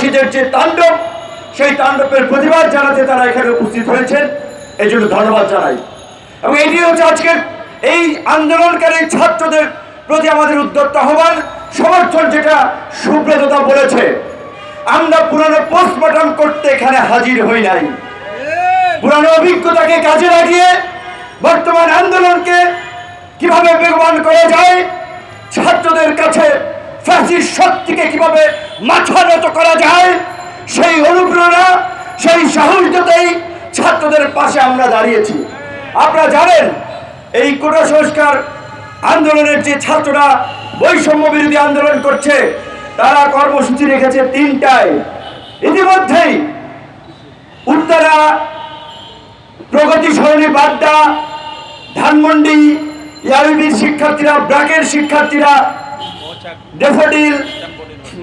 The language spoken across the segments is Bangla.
সন্ত্রাসীদের যে তাণ্ডব, সেই তাণ্ডবের প্রতিবাদ জানাতে তারা এখানে উপস্থিত হয়েছেন, এই জন্য ধন্যবাদ জানাই। এবং এটি হচ্ছে আজকের এই আন্দোলনকারী ছাত্রদের প্রতি আমাদের উদ্যত আহ্বান, সমর্থন। যেটা সুব্রততা বলেছে, আমরা পুরানো পোস্টমর্টম করতে এখানে হাজির হই নাই, পুরানো অভিজ্ঞতাকে কাজে লাগিয়ে বর্তমান আন্দোলনকে কিভাবে বেগবান করা যায়, ছাত্রদের কাছে ফ্যাসিস্ট শক্তিকে কিভাবে মাথা নত করা যায়, সেই অনুপ্রেরণা, সেই সাহসিকতাই ছাত্রদের পাশে আমরা দাঁড়িয়েছি। আপনারা জানেন, এই কোটা সংস্কার আন্দোলনের যে ছাত্ররা বৈষম্য বিরোধী আন্দোলন করছে, তারা কর্মসূচি রেখেছে 3টায়। ইতিমধ্যেই উত্তরা, প্রগতি সরণি, বাড্ডা, ধানমন্ডি, ইয়াবিবির শিক্ষার্থীরা, ব্র্যাকের শিক্ষার্থীরা, ডেফোডিল,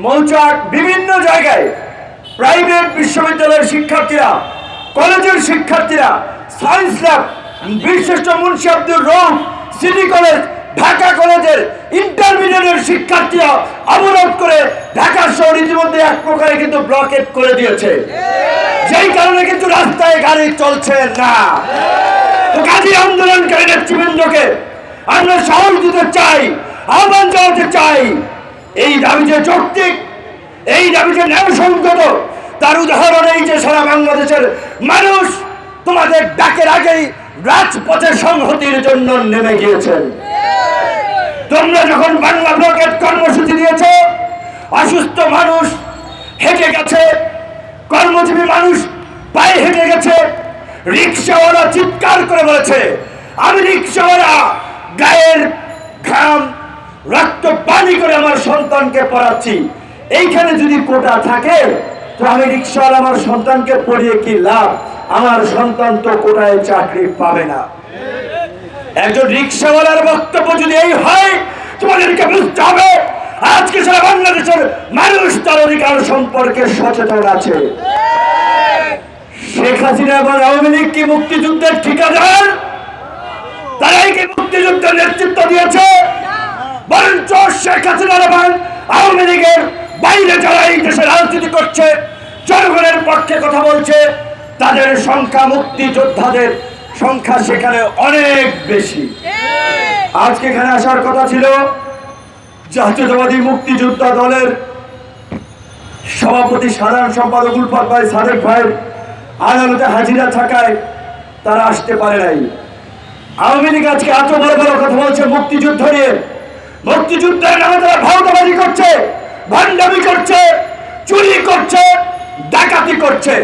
মৌচাক, বিভিন্ন জায়গায় প্রাইভেট বিশ্ববিদ্যালয়ের শিক্ষার্থীরা, কলেজের শিক্ষার্থীরা, সায়েন্স ল্যাব, বীরশ্রেষ্ঠ মুন্সি আব্দুর রউফ, সিটি কলেজ, ঢাকা কলেজের ইন্টারমিডিয়েটের শিক্ষার্থীরা অবরোধ করে ঢাকা শহর ইতিমধ্যে এক প্রকারে কিন্তু ব্লকেট করে দিয়েছে, যেই কারণে কিন্তু রাস্তায় গাড়ি চলছে না। তো কাজী আন্দোলনকারী নেতৃবৃন্দকে আমরা সাহস দিতে চাই, আহ্বান জানাতে চাই, এই দাবি যে যৌক্তিক, এই দাবি যে ন্যায়সঙ্গত, তার উদাহরণ এই যে সারা বাংলাদেশের মানুষ তোমাদের ডাকের আগেই রাজপথে সংহতির জন্য নেমে গিয়েছেন। তোমরা যখন বাংলা ব্লকেট কর্মসূচি দিয়েছ, অসুস্থ মানুষ হেঁটে গেছে, কর্মজীবী মানুষ পায়ে হেঁটে গেছে, রিক্সাওয়ালা চিৎকার করে বলেছে, আমি রিক্সাওয়ালা গায়ের ঘাম রক্ত পানি করে আমার সন্তানকে পড়াচ্ছি। এইখানে যদি কোটা থাকে, তো আমি রিক্সাওয়ালা আমার সন্তানকে পড়িয়ে কি লাভ? আমার সন্তান তো কোটায় চাকরি পাবে না। একজন রিক্সাওয়ালার বক্তব্য যদি এই হয়, তোমাদেরকে বুঝতে হবে আজকে সারা বাংলাদেশের মানুষ তার অধিকার সম্পর্কে সচেতন আছে। শেখ হাসিনা এবং আওয়ামী লীগ কি মুক্তিযুদ্ধের ঠিকাদার? তারাই কি মুক্তিযুদ্ধের নেতৃত্ব দিয়েছে? বরঞ্চ শেখ হাসিনা এবং আওয়ামী লীগের বাইরে যারা এই দেশে রাজনীতি করছে, জনগণের পক্ষে কথা বলছে, তাদের সংখ্যা, মুক্তিযোদ্ধাদের সংখ্যা সেখানে অনেক বেশি। আজকে এখানে আসার কথা ছিল জাতীয়তাবাদী মুক্তিযোদ্ধা দলের সভাপতি, সাধারণ সম্পাদক উলফাত ভাই, সাদেক ভাইয়ের আদালতে হাজিরা থাকায় তারা আসতে পারে নাই। আওয়ামী লীগ আজকে এত বড় বড় কথা বলছে মুক্তিযুদ্ধ নিয়ে, মুক্তিযুদ্ধের নামে তারা ভাওতাবাজি করছে, ভণ্ডামি করছে, চুরি করছে, ডাকাতি করছে।